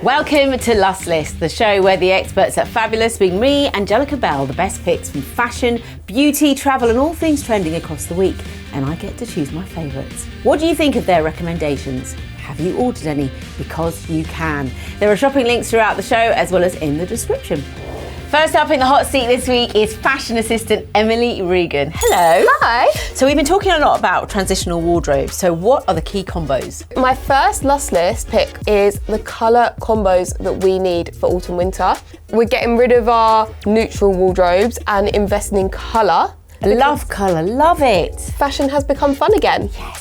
Welcome to Lust List, the show where the experts at Fabulous bring me, Angelica Bell, the best picks from fashion, beauty, travel and all things trending across the week. And I get to choose my favourites. What do you think of their recommendations? Have you ordered any? Because you can. There are shopping links throughout the show as well as in the description. First up in the hot seat this week is fashion assistant Emily Regan. Hello. Hi. So we've been talking a lot about transitional wardrobes. So what are the key combos? My first Lust List pick is the colour combos that we need for autumn winter. We're getting rid of our neutral wardrobes and investing in colour. I love colour, love it. Fashion has become fun again. Yes.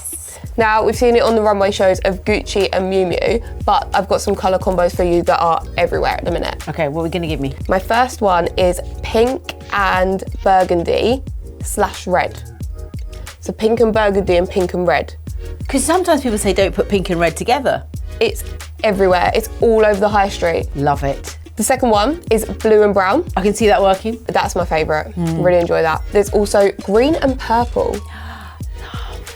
Now, we've seen it on the runway shows of Gucci and Miu Miu, but I've got some colour combos for you that are everywhere at the minute. Okay, what are we going to give me? My first one is pink and burgundy / red. So pink and burgundy and pink and red. Because sometimes people say don't put pink and red together. It's everywhere. It's all over the high street. Love it. The second one is blue and brown. I can see that working. That's my favourite. Really enjoy that. There's also green and purple.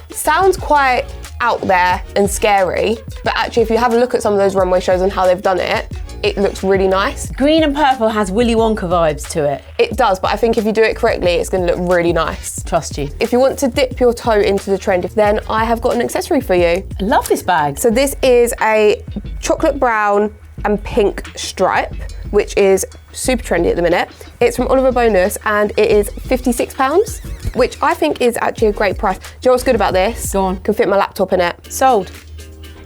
Sounds quite out there and scary, but actually if you have a look at some of those runway shows and how they've done it, it looks really nice. Green and purple has Willy Wonka vibes to it. It does, but I think if you do it correctly, it's going to look really nice. Trust you. If you want to dip your toe into the trend, then I have got an accessory for you. I love this bag. So this is a chocolate brown and pink stripe, which is super trendy at the minute. It's from Bonas and it is £56, which I think is actually a great price. Do you know what's good about this? Go on. Can fit my laptop in it. Sold.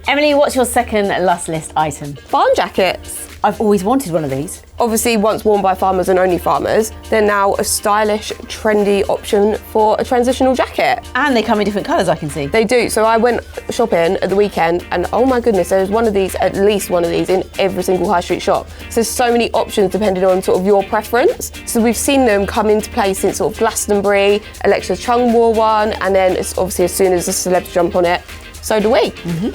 Emily, what's your second Lust List item? Barn jackets. I've always wanted one of these. Obviously, once worn by farmers and only farmers, they're now a stylish, trendy option for a transitional jacket. And they come in different colours, I can see. They do. So I went shopping at the weekend and oh my goodness, there's one of these, at least one of these in every single high street shop. So there's so many options depending on sort of your preference. So we've seen them come into play since sort of Glastonbury, Alexa Chung wore one, and then it's obviously as soon as the celebs jump on it, so do we.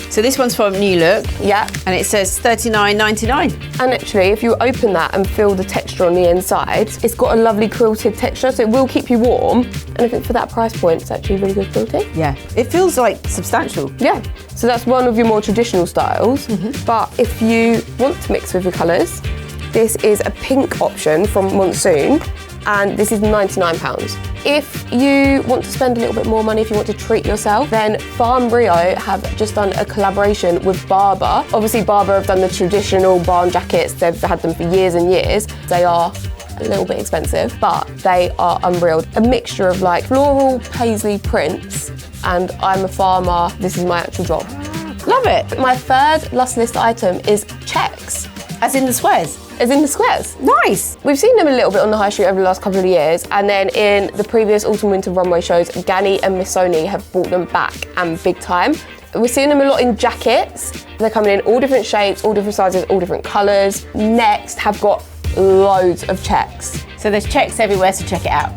So this one's from New Look. Yeah. And it says $39.99. And actually, if you open that and feel the texture on the inside, it's got a lovely quilted texture, so it will keep you warm. And I think for that price point, it's actually really good quilting. Yeah. It feels like substantial. Yeah. So that's one of your more traditional styles. But if you want to mix with your colours, this is a pink option from Monsoon. And this is £99. If you want to spend a little bit more money, if you want to treat yourself, then Farm Rio have just done a collaboration with Barbour. Obviously, Barbour have done the traditional barn jackets. They've had them for years and years. They are a little bit expensive, but they are unreal. A mixture of like floral paisley prints, and I'm a farmer, this is my actual job. Love it. My third Lust List item is checks. As in the squares. As in the squares. Nice. We've seen them a little bit on the high street over the last couple of years, and then in the previous autumn-winter runway shows, Ganni and Missoni have brought them back and big time. We're seeing them a lot in jackets. They're coming in all different shapes, all different sizes, all different colours. Next have got loads of checks. So there's checks everywhere, so check it out.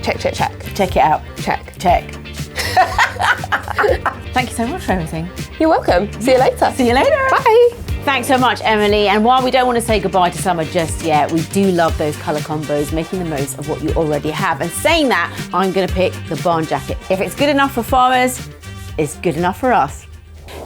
Check, check, check. Check it out. Check. Check. Thank you so much for everything. You're welcome. See you later. See you later. Bye. Thanks so much, Emily. And while we don't want to say goodbye to summer just yet, we do love those colour combos, making the most of what you already have. And saying that, I'm going to pick the barn jacket. If it's good enough for farmers, it's good enough for us.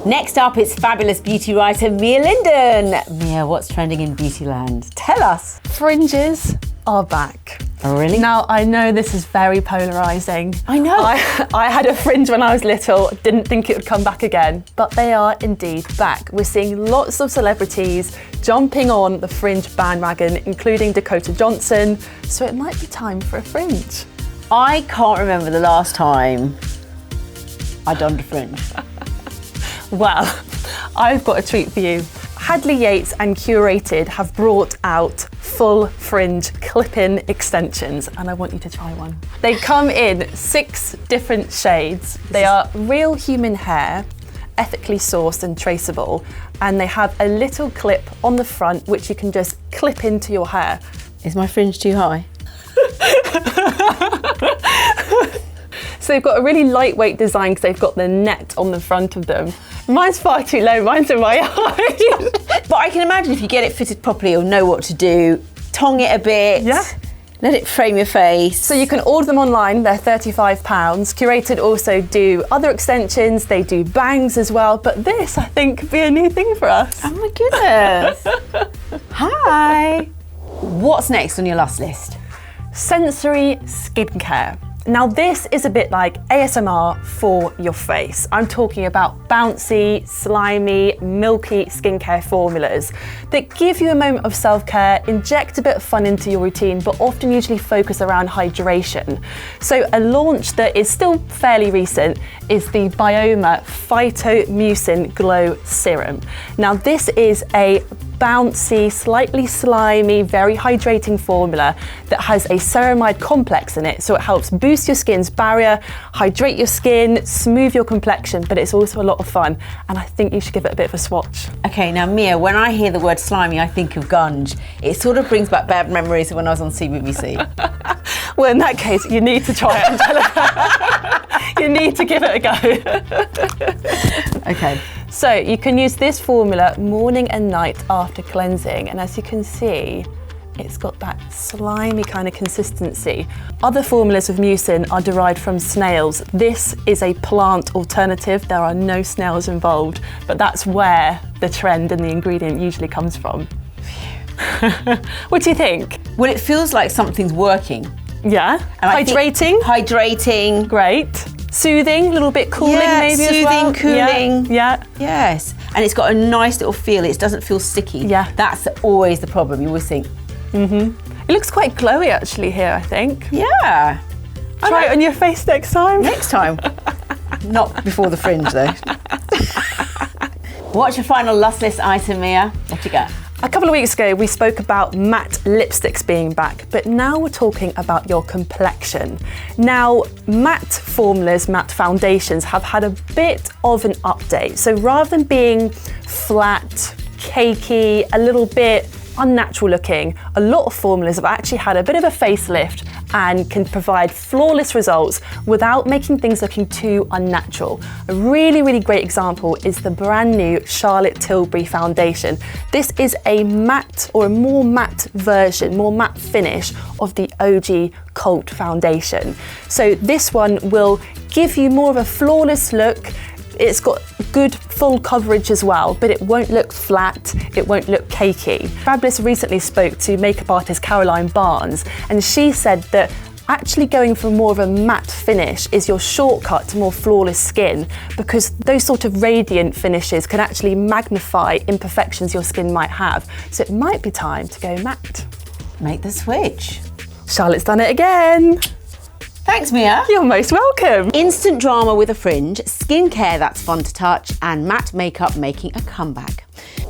Next up, it's fabulous beauty writer Mia Lyndon. Mia, what's trending in Beautyland? Tell us. Fringes are back. Oh, really? Now, I know this is very polarising. I know. I had a fringe when I was little, didn't think it would come back again, but they are indeed back. We're seeing lots of celebrities jumping on the fringe bandwagon, including Dakota Johnson, so it might be time for a fringe. I can't remember the last time I donned a fringe. Well, I've got a treat for you. Hadley Yates and Curated have brought out full fringe clip-in extensions, and I want you to try one. They come in 6 different shades. They are real human hair, ethically sourced and traceable, and they have a little clip on the front which you can just clip into your hair. Is my fringe too high? So they've got a really lightweight design because they've got the net on the front of them. Mine's far too low, mine's in my eye. But I can imagine if you get it fitted properly, you'll know what to do. Tong it a bit. Yeah. Let it frame your face. So you can order them online, they're £35. Curated also do other extensions, they do bangs as well, but this, I think, could be a new thing for us. Oh my goodness. Hi. What's next on your last list? Sensory skincare. Now this is a bit like ASMR for your face. I'm talking about bouncy, slimy, milky skincare formulas that give you a moment of self-care, inject a bit of fun into your routine, but often usually focus around hydration. So a launch that is still fairly recent is the Byoma Phytomucin Glow Serum. Now this is a bouncy, slightly slimy, very hydrating formula that has a ceramide complex in it, so it helps boost your skin's barrier, hydrate your skin, smooth your complexion, but it's also a lot of fun, and I think you should give it a bit of a swatch. Okay, now Mia, when I hear the word slimy, I think of gunge. It sort of brings back bad memories of when I was on CBBC. Well, in that case, you need to try it, Angelica. You need to give it a go. Okay. So you can use this formula morning and night after cleansing, and as you can see, it's got that slimy kind of consistency. Other formulas of mucin are derived from snails. This is a plant alternative. There are no snails involved, but that's where the trend and the ingredient usually comes from. What do you think? Well, it feels like something's working. Yeah. And hydrating. Hydrating. Great. Soothing, a little bit cooling maybe soothing, as well. Cooling. Yeah. Yes. And it's got a nice little feel. It doesn't feel sticky. Yeah. That's always the problem. You always think. It looks quite glowy actually here, I think. Yeah. Try it on your face next time. Next time. Not before the Fringe though. What's your final lust list item, Mia? What you got? A couple of weeks ago, we spoke about matte lipsticks being back, but now we're talking about your complexion. Now, matte formulas, matte foundations have had a bit of an update. So rather than being flat, cakey, a little bit unnatural looking, a lot of formulas have actually had a bit of a facelift and can provide flawless results without making things looking too unnatural. A really, really great example is the brand new Charlotte Tilbury foundation. This is a matte or a more matte version, more matte finish of the OG Cult foundation. So this one will give you more of a flawless look. It's got good full coverage as well, but it won't look flat, it won't look cakey. Fabulous recently spoke to makeup artist Caroline Barnes, and she said that actually going for more of a matte finish is your shortcut to more flawless skin, because those sort of radiant finishes can actually magnify imperfections your skin might have. So it might be time to go matte. Make the switch. Charlotte's done it again. Thanks, Mia. You're most welcome. Instant drama with a Fringe, skincare that's fun to touch, and matte makeup making a comeback.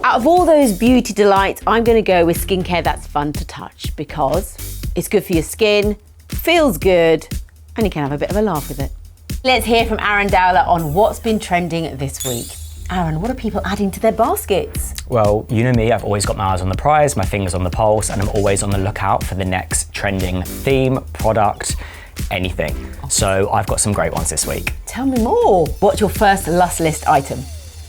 Out of all those beauty delights, I'm going to go with skincare that's fun to touch because it's good for your skin, feels good, and you can have a bit of a laugh with it. Let's hear from Aaron Dowler on what's been trending this week. Aaron, what are people adding to their baskets? Well, you know me, I've always got my eyes on the prize, my fingers on the pulse, and I'm always on the lookout for the next trending theme, product, anything. So I've got some great ones this week. Tell me more. What's your first lust list item?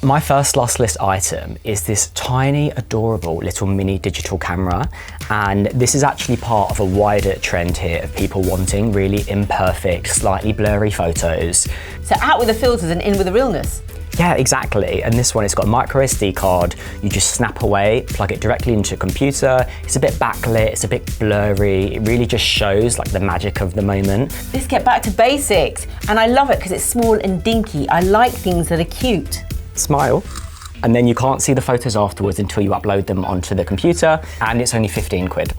My first lust list item is this tiny, adorable little mini digital camera. And this is actually part of a wider trend here of people wanting really imperfect, slightly blurry photos. So out with the filters and in with the realness. Yeah, exactly. And this one, it's got a micro SD card. You just snap away, plug it directly into a computer. It's a bit backlit, it's a bit blurry. It really just shows like the magic of the moment. Let's get back to basics. And I love it because it's small and dinky. I like things that are cute. Smile. And then you can't see the photos afterwards until you upload them onto the computer. And it's only 15 quid.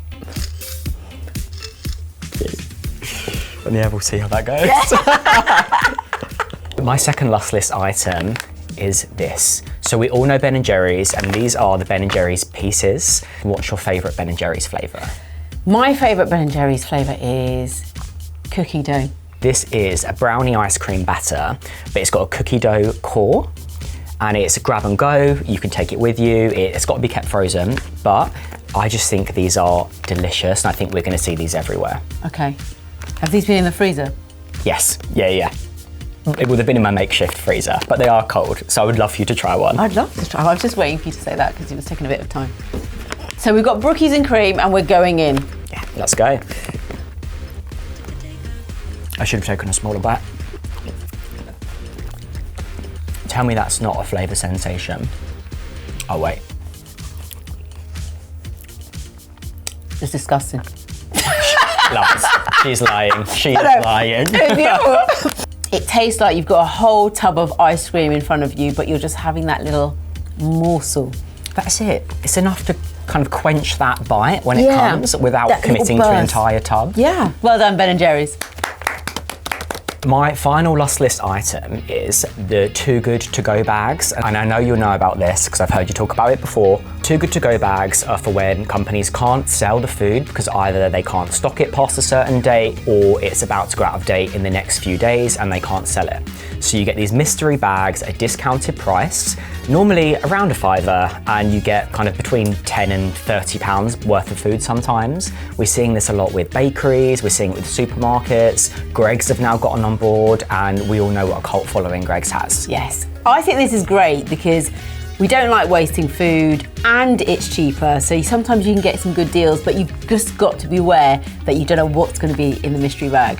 And yeah, we'll see how that goes. My second lust list item is this. So we all know Ben & Jerry's, and these are the Ben & Jerry's pieces. What's your favourite Ben & Jerry's flavour? My favourite Ben & Jerry's flavour is cookie dough. This is a brownie ice cream batter, but it's got a cookie dough core, and it's grab and go. You can take it with you. It's got to be kept frozen, but I just think these are delicious, and I think we're going to see these everywhere. Okay. Have these been in the freezer? Yes, yeah. It would have been in my makeshift freezer, but they are cold, so I would love for you to try one. I'd love to try. I was just waiting for you to say that because it was taking a bit of time. So we've got brookies and cream and we're going in. Yeah, let's go. I should have taken a smaller bite. Tell me that's not a flavour sensation. Oh wait. It's disgusting. Lies. She's lying. She is lying. It tastes like you've got a whole tub of ice cream in front of you, but you're just having that little morsel. That's it. It's enough to kind of quench that bite when it Yeah. comes without That little committing to an burst. entire tub. Yeah. Well done, Ben & Jerry's. My final lost list item is the Too Good To Go bags. And I know you'll know about this because I've heard you talk about it before. Too Good To Go bags are for when companies can't sell the food because either they can't stock it past a certain date or it's about to go out of date in the next few days and they can't sell it. So you get these mystery bags at a discounted price, normally around £5, and you get kind of between £10 and £30 worth of food sometimes. We're seeing this a lot with bakeries, we're seeing it with supermarkets. Greggs have now gotten on board, and we all know what a cult following Greggs has. Yes. I think this is great because we don't like wasting food and it's cheaper. So sometimes you can get some good deals, but you've just got to be aware that you don't know what's going to be in the mystery bag.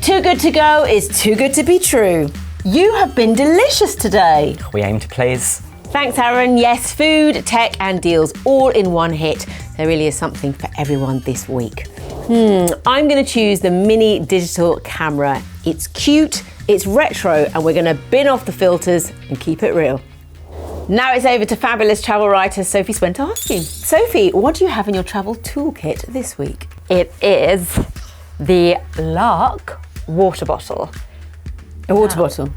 Too good to go is too good to be true. You have been delicious today. We aim to please. Thanks, Aaron. Yes, food, tech and deals all in one hit. There really is something for everyone this week. I'm going to choose the mini digital camera. It's cute, it's retro, and we're going to bin off the filters and keep it real. Now it's over to fabulous travel writer Sophie Swietochowski. Sophie, what do you have in your travel toolkit this week? It is the LARQ water bottle. A water bottle.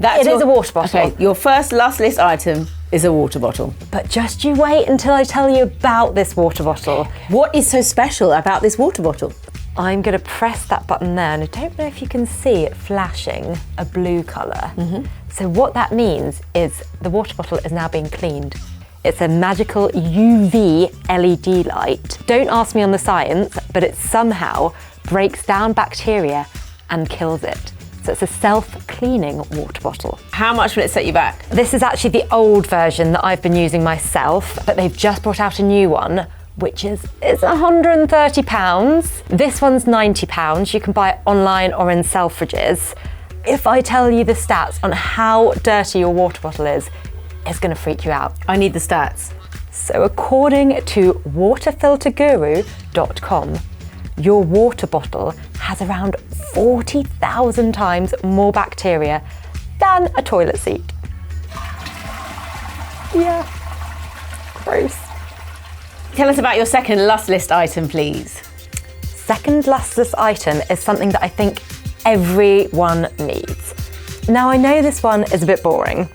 It is a water bottle. Okay, your first last list item is a water bottle. But just you wait until I tell you about this water bottle. What is so special about this water bottle? I'm going to press that button there, and I don't know if you can see it flashing a blue colour. So what that means is the water bottle is now being cleaned. It's a magical UV LED light. Don't ask me on the science, but it somehow breaks down bacteria and kills it. So it's a self-cleaning water bottle. How much will it set you back? This is actually the old version that I've been using myself, but they've just brought out a new one, which is £130. This one's £90. You can buy it online or in Selfridges. If I tell you the stats on how dirty your water bottle is, it's going to freak you out. I need the stats. So according to waterfilterguru.com, your water bottle has around 40,000 times more bacteria than a toilet seat. Yeah, gross. Tell us about your second last list item, please. Second last list item is something that I think everyone needs. Now I know this one is a bit boring,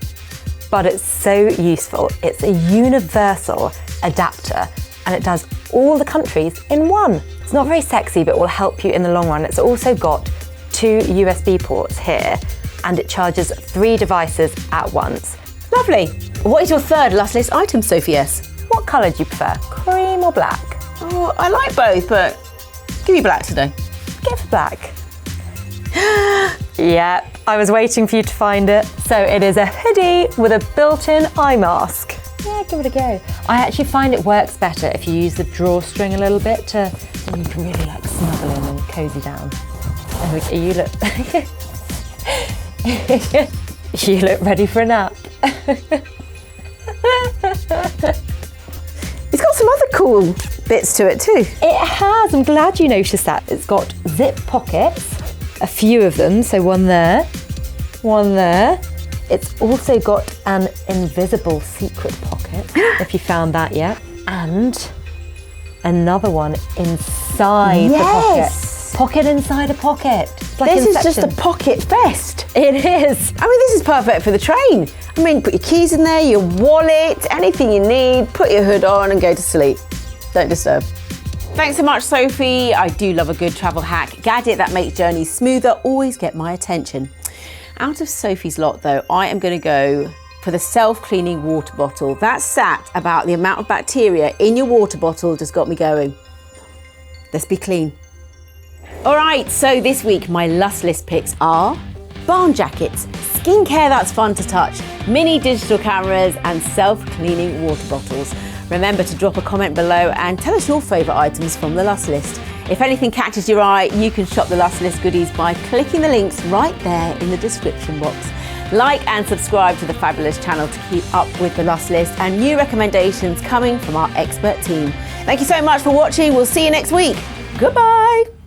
but it's so useful. It's a universal adapter and it does all the countries in one. It's not very sexy, but it will help you in the long run. It's also got 2 USB ports here and it charges 3 devices at once. Lovely. What is your third last list item, Sophie S? What colour do you prefer, cream or black? Oh, I like both, but give me black today. Go for black. Yep, I was waiting for you to find it. So it is a hoodie with a built-in eye mask. Yeah, give it a go. I actually find it works better if you use the drawstring a little bit then you can really like snuggle in and cozy down. Oh, you look you look ready for a nap. It's got some other cool bits to it too. It has, I'm glad you noticed that. It's got zip pockets, a few of them, so one there. It's also got an invisible secret pocket, if you found that yet. And another one inside the pocket. Pocket inside a pocket. It's like This is Inception. just a pocket vest. It is. I mean, this is perfect for the train. I mean, put your keys in there, your wallet, anything you need, put your hood on and go to sleep. Don't disturb. Thanks so much, Sophie. I do love a good travel hack. Gadget that makes journeys smoother always get my attention. Out of Sophie's lot, though, I am going to go for the self-cleaning water bottle. That stat about the amount of bacteria in your water bottle just got me going. Let's be clean. All right, so this week my lust list picks are barn jackets, skincare that's fun to touch, mini digital cameras and self-cleaning water bottles. Remember to drop a comment below and tell us your favourite items from the lust list. If anything catches your eye, you can shop the Lust List goodies by clicking the links right there in the description box. Like and subscribe to the Fabulous channel to keep up with the Lust List and new recommendations coming from our expert team. Thank you so much for watching. We'll see you next week. Goodbye.